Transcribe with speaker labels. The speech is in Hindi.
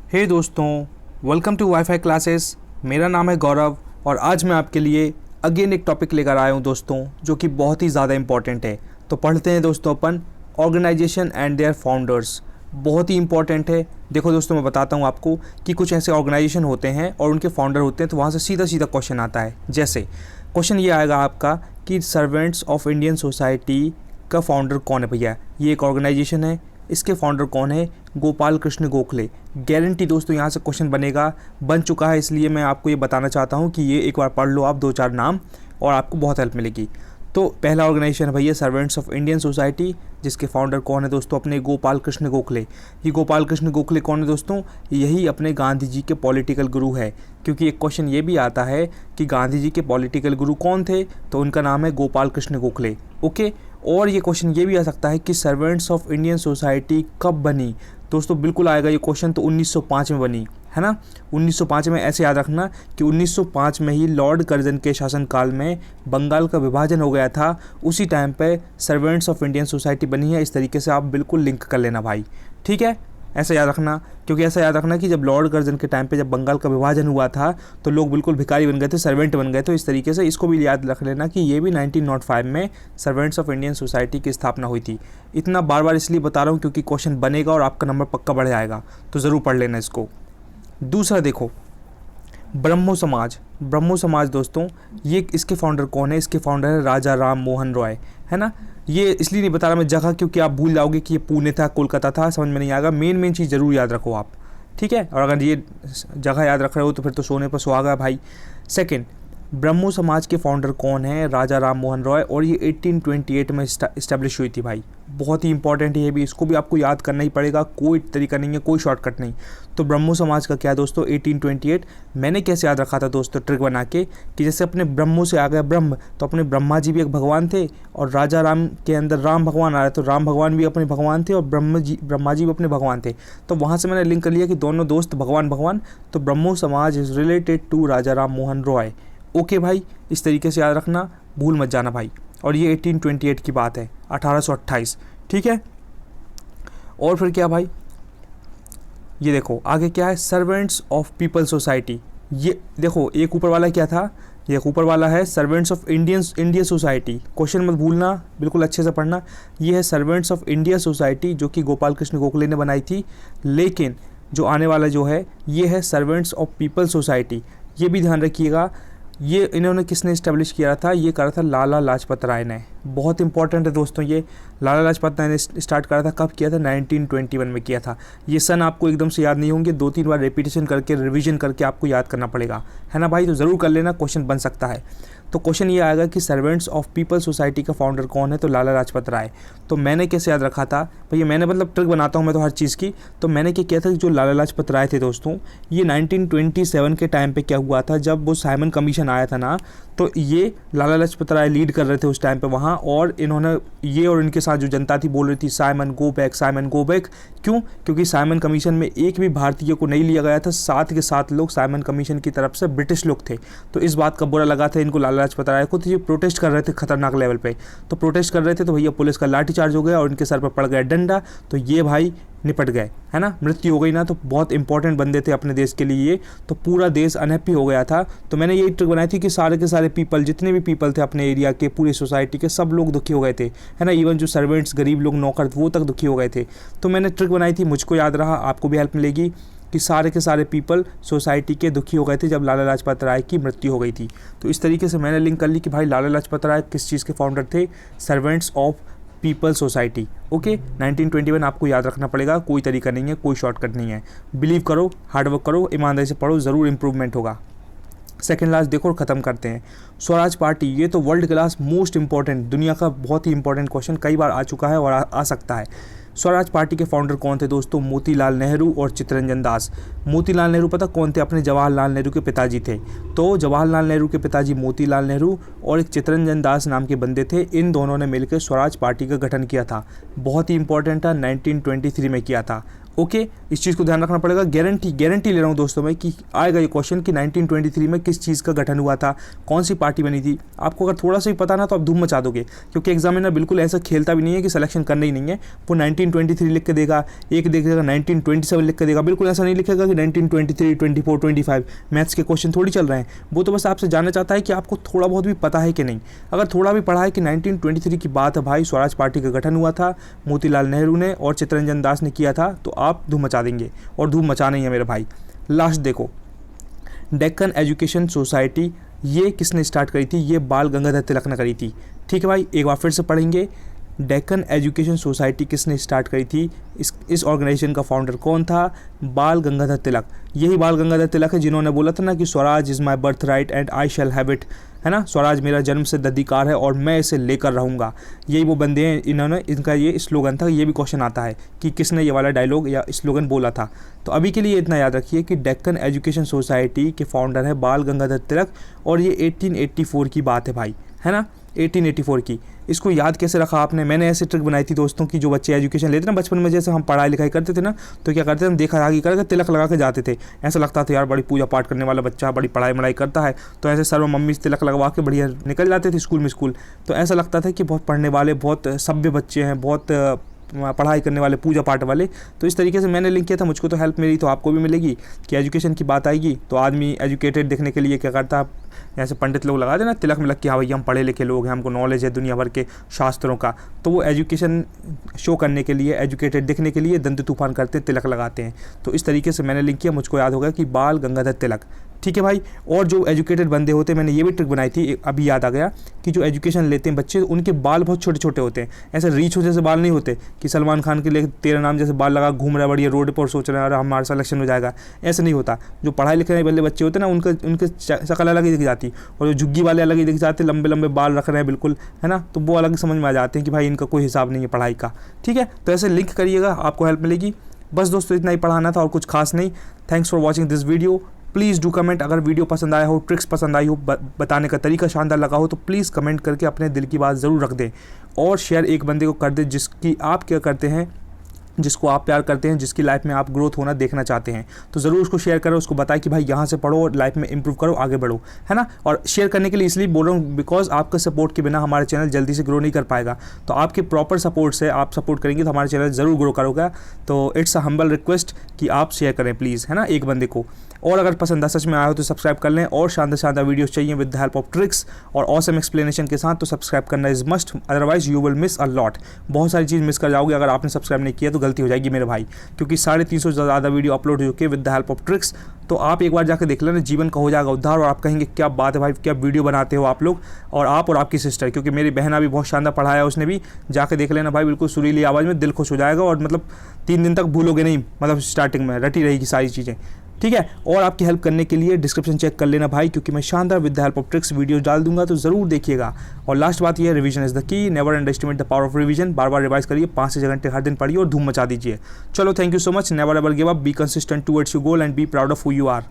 Speaker 1: हे दोस्तों, वेलकम टू वाईफाई क्लासेस। मेरा नाम है गौरव और आज मैं आपके लिए अगेन एक टॉपिक लेकर आया हूं दोस्तों, जो कि बहुत ही ज़्यादा इंपॉर्टेंट है। तो पढ़ते हैं दोस्तों अपन ऑर्गेनाइजेशन एंड देयर फाउंडर्स। बहुत ही इंपॉर्टेंट है। देखो दोस्तों, मैं बताता हूं आपको कि कुछ ऐसे ऑर्गेनाइजेशन होते हैं और उनके फाउंडर होते हैं, तो वहाँ से सीधा सीधा क्वेश्चन आता है। जैसे क्वेश्चन ये आएगा आपका कि सर्वेंट्स ऑफ इंडियन सोसाइटी का फाउंडर कौन है भैया। ये एक ऑर्गेनाइजेशन है, इसके फाउंडर कौन है? गोपाल कृष्ण गोखले। गारंटी दोस्तों यहाँ से क्वेश्चन बनेगा, बन चुका है, इसलिए मैं आपको ये बताना चाहता हूँ कि ये एक बार पढ़ लो आप दो चार नाम और आपको बहुत हेल्प मिलेगी। तो पहला ऑर्गेनाइजेशन है भैया सर्वेंट्स ऑफ इंडियन सोसाइटी, जिसके फाउंडर कौन है दोस्तों? अपने गोपाल कृष्ण गोखले। ये गोपाल कृष्ण गोखले कौन है दोस्तों? यही अपने गांधी जी के पॉलिटिकल गुरु है। क्योंकि एक क्वेश्चन ये भी आता है कि गांधी जी के पॉलिटिकल गुरु कौन थे, तो उनका नाम है गोपाल कृष्ण गोखले। ओके। और ये क्वेश्चन ये भी आ सकता है कि सर्वेंट्स ऑफ इंडियन सोसाइटी कब बनी? दोस्तों बिल्कुल आएगा ये क्वेश्चन, तो 1905 में बनी है ना। 1905 में, ऐसे याद रखना कि 1905 में ही लॉर्ड कर्जन के शासनकाल में बंगाल का विभाजन हो गया था। उसी टाइम पे सर्वेंट्स ऑफ इंडियन सोसाइटी बनी है। इस तरीके से आप बिल्कुल लिंक कर लेना भाई, ठीक है। ऐसा याद रखना, क्योंकि ऐसा याद रखना कि जब लॉर्ड कर्जन के टाइम पे जब बंगाल का विभाजन हुआ था तो लोग बिल्कुल भिखारी बन गए थे, सर्वेंट बन गए थे। इस तरीके से इसको भी याद रख लेना कि ये भी 1905 में सर्वेंट्स ऑफ इंडियन सोसाइटी की स्थापना हुई थी। इतना बार बार इसलिए बता रहा हूँ क्योंकि क्वेश्चन बनेगा और आपका नंबर पक्का बढ़ जाएगा, तो ज़रूर पढ़ लेना इसको। दूसरा देखो, ब्रह्मो समाज। ब्रह्मो समाज दोस्तों, ये इसके फाउंडर कौन है? इसके फाउंडर है राजा राम मोहन रॉय, है ना। ये इसलिए नहीं बता रहा मैं जगह, क्योंकि आप भूल जाओगे कि ये पुणे था, कोलकाता था, समझ में नहीं आएगा। मेन चीज़ ज़रूर याद रखो आप, ठीक है। और अगर ये जगह याद रख रहे हो तो फिर तो सोने पर सुहागा भाई। सेकंड, ब्रह्मो समाज के फाउंडर कौन है? राजा राम मोहन रॉय। और ये 1828 में इस्टेब्लिश हुई थी भाई। बहुत ही इंपॉर्टेंट है ये भी, इसको भी आपको याद करना ही पड़ेगा, कोई तरीका नहीं है, कोई शॉर्टकट नहीं। तो ब्रह्मो समाज का क्या दोस्तों? 1828। मैंने कैसे याद रखा था दोस्तों? ट्रिक बना के कि जैसे अपने ब्रह्मो से आ गया ब्रह्म, तो अपने ब्रह्मा जी भी एक भगवान थे और राजा राम के अंदर राम भगवान आ रहे, तो राम भगवान भी अपने भगवान थे और ब्रह्मा जी भी अपने भगवान थे। तो वहाँ से मैंने लिंक कर लिया कि दोनों दोस्त भगवान भगवान। तो Brahmo Samaj is related to Raja Ram Mohan Roy. Okay भाई, इस तरीके से याद रखना, भूल मत जाना भाई। और ये 1828 की बात है, 1828, ठीक है। और फिर क्या भाई, ये देखो आगे क्या है? Servants of people society. ये देखो, एक ऊपर वाला क्या था? ये ऊपर वाला है servants of India society. Question मत भूलना, बिल्कुल अच्छे से पढ़ना। ये है सर्वेंट्स ऑफ इंडिया सोसाइटी, जो कि गोपाल कृष्ण गोखले ने बनाई थी। लेकिन जो आने वाला जो है, ये है सर्वेंट्स ऑफ पीपल सोसाइटी। ये भी ध्यान रखिएगा, ये इन्होंने किसने इस्टेब्लिश किया था? ये करा था लाला लाजपत राय ने। बहुत इंपॉर्टेंट है दोस्तों ये। लाला लाजपत राय ने स्टार्ट करा था, कब किया था? 1921 में किया था। ये सन आपको एकदम से याद नहीं होंगे, दो तीन बार रिपीटेशन करके, रिवीजन करके आपको याद करना पड़ेगा, है ना भाई। तो ज़रूर कर लेना, क्वेश्चन बन सकता है। तो क्वेश्चन ये आएगा कि सर्वेंट्स ऑफ पीपल सोसाइटी का फाउंडर कौन है? तो लाला लाजपत राय। तो मैंने कैसे याद रखा था भैया? मैंने मतलब ट्रिक बनाता हूँ मैं तो हर चीज़ की। तो मैंने क्या किया था कि जो लाला लाजपत राय थे दोस्तों, ये 1927 के टाइम पे क्या हुआ था, जब वो साइमन कमीशन आया था ना, तो ये लाला लाजपत राय लीड कर रहे थे उस टाइम पे वहाँ। और इन्होंने, ये और इनके साथ जो जनता थी, बोल रही थी Simon go back, Simon go back. क्यों? क्योंकि साइमन कमीशन में एक भी भारतीय को नहीं लिया गया था, 7 के 7 लोग साइमन कमीशन की तरफ से ब्रिटिश लोग थे। तो इस बात का बुरा लगा था इनको, लाला लाजपत राय को। तो ये प्रोटेस्ट कर रहे थे खतरनाक लेवल पे। तो प्रोटेस्ट कर रहे थे तो भैया पुलिस का लाठीचार्ज हो गया और इनके सर पर पड़ गया डंडा। तो ये भाई निपट गए, है ना, मृत्यु हो गई ना। तो बहुत इंपॉर्टेंट बंदे थे अपने देश के लिए ये। तो पूरा देश अनहैप्पी हो गया था। तो मैंने यही ट्रिक बनाई थी कि सारे के सारे पीपल, जितने भी पीपल थे अपने एरिया के, पूरी सोसाइटी के, सब लोग दुखी हो गए थे, है ना। इवन जो सर्वेंट्स, गरीब लोग, नौकर, वो तक दुखी हो गए थे। तो मैंने ट्रिक बनाई थी, मुझको याद रहा, आपको भी हेल्प मिलेगी, कि सारे के सारे पीपल सोसाइटी के दुखी हो गए थे जब लाला लाजपत राय की मृत्यु हो गई थी। तो इस तरीके से मैंने लिंक कर ली कि भाई लाला लाजपत राय किस चीज़ के फाउंडर थे? Servants of people society. Okay, 1921 आपको याद रखना पड़ेगा, कोई तरीका नहीं है, कोई शॉर्टकट नहीं है। बिलीव करो, हार्डवर्क करो, ईमानदारी से पढ़ो, ज़रूर इंप्रूवमेंट होगा। सेकेंड लास्ट देखो और ख़त्म करते हैं। स्वराज पार्टी, ये तो वर्ल्ड क्लास मोस्ट इंपॉर्टेंट, दुनिया का बहुत ही इंपॉर्टेंट क्वेश्चन, कई बार आ चुका है और आ सकता है। स्वराज पार्टी के फाउंडर कौन थे दोस्तों? मोतीलाल नेहरू और चित्तरंजन दास। मोतीलाल नेहरू पता कौन थे? अपने जवाहरलाल नेहरू के पिताजी थे। तो जवाहरलाल नेहरू के पिताजी मोतीलाल नेहरू और एक चित्तरंजन दास नाम के बंदे थे। इन दोनों ने मिलकर स्वराज पार्टी का गठन किया था। बहुत ही इंपॉर्टेंट था, 1923 में किया था। ओके, इस चीज़ को ध्यान रखना पड़ेगा। गारंटी ले रहा हूँ दोस्तों मैं कि आएगा ये क्वेश्चन कि 1923 में किस चीज़ का गठन हुआ था, कौन सी पार्टी बनी थी। आपको अगर थोड़ा सा भी पता ना तो आप धूम मचा दोगे, क्योंकि एग्जामिनर बिल्कुल ऐसा खेलता भी नहीं है कि सिलेक्शन करना ही नहीं है। वो 1923 लिख के देगा, एक देखेगा 1927 लिख के देगा, बिल्कुल ऐसा नहीं लिखेगा कि 1923, 24, 25। मैथ्स के क्वेश्चन थोड़ी चल रहे हैं। वो तो बस आपसे जानना चाहता है कि आपको थोड़ा बहुत भी पता है कि नहीं। अगर थोड़ा भी पढ़ा है कि 1923 की बात है भाई, स्वराज पार्टी का गठन हुआ था, मोतीलाल नेहरू ने और चित्तरंजन दास ने किया था, तो आप धूम मचा देंगे। और धूम मचाना ही है मेरे भाई। लास्ट देखो, डेक्कन एजुकेशन सोसाइटी ये किसने स्टार्ट करी थी? ये बाल गंगाधर तिलक ने करी थी। ठीक है भाई, एक बार फिर से पढ़ेंगे। डेक्कन एजुकेशन सोसाइटी किसने स्टार्ट करी थी? इस ऑर्गेनाइजेशन का फाउंडर कौन था? बाल गंगाधर तिलक। यही बाल गंगाधर तिलक है जिन्होंने बोला था ना कि Swaraj is my birth right and I shall have it, है ना। स्वराज मेरा जन्म सिद्ध अधिकार है और मैं इसे लेकर रहूँगा। यही वो बंदे हैं, इन्होंने, इनका ये स्लोगन था। ये भी क्वेश्चन आता है कि किसने ये वाला डायलॉग या स्लोगन बोला था। तो अभी के लिए इतना याद रखिए कि डेक्कन एजुकेशन सोसाइटी के फाउंडर है बाल गंगाधर तिलक, और ये 1884 की बात है भाई, है ना, 1884 की। इसको याद कैसे रखा आपने? मैंने ऐसे ट्रिक बनाई थी दोस्तों की, जो बच्चे एजुकेशन लेते ना बचपन में, जैसे हम पढ़ाई लिखाई करते थे ना, तो क्या करते थे हम, देखा आगे करके तिलक लगा के जाते थे। ऐसा लगता था यार बड़ी पूजा पाठ करने वाला बच्चा, बड़ी पढ़ाई वढ़ाई करता है, तो ऐसे सर्व मम्मी तिलक लगवा के बढ़िया निकल जाते थे स्कूल में। तो ऐसा लगता था कि बहुत पढ़ने वाले, बहुत सभ्य बच्चे हैं, बहुत पढ़ाई करने वाले, पूजा पाठ वाले। तो इस तरीके से मैंने लिंक किया था, मुझको तो हेल्प मिली, तो आपको भी मिलेगी कि एजुकेशन की बात आएगी तो आदमी एजुकेटेड दिखने के लिए क्या करता है, ऐसे पंडित लोग लगा देना तिलक में लग के, हाँ भैया हम पढ़े लिखे लोग हैं, हमको नॉलेज है दुनिया भर के शास्त्रों का। तो वो एजुकेशन शो करने के लिए, एजुकेटेड दिखने के लिए दंत तूफान करते हैं, तिलक लगाते हैं। तो इस तरीके से मैंने लिंक किया, मुझको याद होगा कि बाल गंगाधर तिलक। ठीक है भाई। और जो एजुकेटेड बंदे होते हैं, मैंने ये भी ट्रिक बनाई थी, अभी याद आ गया, कि जो एजुकेशन लेते हैं बच्चे, उनके बाल बहुत छोटे छोटे होते हैं। ऐसे रीछ हो जैसे बाल नहीं होते कि सलमान खान के लिए तेरा नाम जैसे बाल लगा घूम रहा है बढ़िया रोड पर और सोच रहे हैं अरे हमारा सिलेक्शन हो जाएगा। ऐसे नहीं होता। जो पढ़ाई लिखाई वाले बच्चे होते हैं ना, उनके शक्ल अलग ही दिख जाती, और जो झुग्गी वाले अलग ही दिख जाते, लंबे लंबे बाल रख रहे हैं बिल्कुल, है ना, तो वो अलग समझ में आ जाते हैं कि भाई इनका कोई हिसाब नहीं है पढ़ाई का। ठीक है, तो ऐसे लिंक करिएगा, आपको हेल्प मिलेगी। बस दोस्तों इतना ही पढ़ाना था और कुछ खास नहीं। Thanks for watching this video. Please do comment, अगर वीडियो पसंद आया हो, ट्रिक्स पसंद आई हो, बताने का तरीका शानदार लगा हो, तो प्लीज़ कमेंट करके अपने दिल की बात ज़रूर रख दें। और शेयर एक बंदे को कर दें जिसकी आप क्या करते हैं, जिसको आप प्यार करते हैं, जिसकी लाइफ में आप ग्रोथ होना देखना चाहते हैं, तो ज़रूर उसको शेयर करो, उसको बताएं कि भाई यहाँ से पढ़ो और लाइफ में इंप्रूव करो, आगे बढ़ो, है ना। और शेयर करने के लिए इसलिए बोल रहा हूँ बिकॉज आपका सपोर्ट के बिना हमारा चैनल जल्दी से ग्रो नहीं कर पाएगा। तो आपके प्रॉपर सपोर्ट से, आप सपोर्ट करेंगे तो हमारा चैनल ज़रूर ग्रो करोगा। तो इट्स अ हम्बल रिक्वेस्ट कि आप शेयर करें प्लीज़, है ना, एक बंदे को। और अगर पसंद सच में आया हो तो सब्सक्राइब कर लें, और शानदार वीडियोस चाहिए with the help of tricks और ऑसम एक्सप्लेनेशन के साथ, तो सब्सक्राइब करना is must, otherwise you will miss a lot. बहुत सारी चीज़ मिस कर जाओगे अगर आपने सब्सक्राइब नहीं किया, तो गलती हो जाएगी मेरे भाई, क्योंकि 350 से ज़्यादा वीडियो अपलोड हो चुके with the help of tricks. तो आप एक बार जाकर देख लेना, जीवन का हो जाएगा उद्धार, और आप कहेंगे क्या बात है भाई, क्या वीडियो बनाते हो आप लोग, और आप और आपकी सिस्टर, क्योंकि मेरी बहना भी बहुत शानदार पढ़ाया, उसने भी जाके देख लेना भाई, बिल्कुल सुरीली आवाज़ में, दिल खुश हो जाएगा, और मतलब 3 दिन तक भूलोगे नहीं, मतलब स्टार्टिंग में रटी रहेगी सारी चीज़ें। ठीक है, और आपकी हेल्प करने के लिए डिस्क्रिप्शन चेक कर लेना भाई, क्योंकि मैं शानदार with the help of tricks video डाल दूंगा, तो ज़रूर देखिएगा। और लास्ट बात ये है, revision is the key, never under estimate the power of revision. Bar bar revise करिए, 5 से 6 घंटे हर दिन पढ़िए और धूम मचा दीजिए। चलो, thank you so much, never ever give up, be consistent towards your goal and be proud of who you are.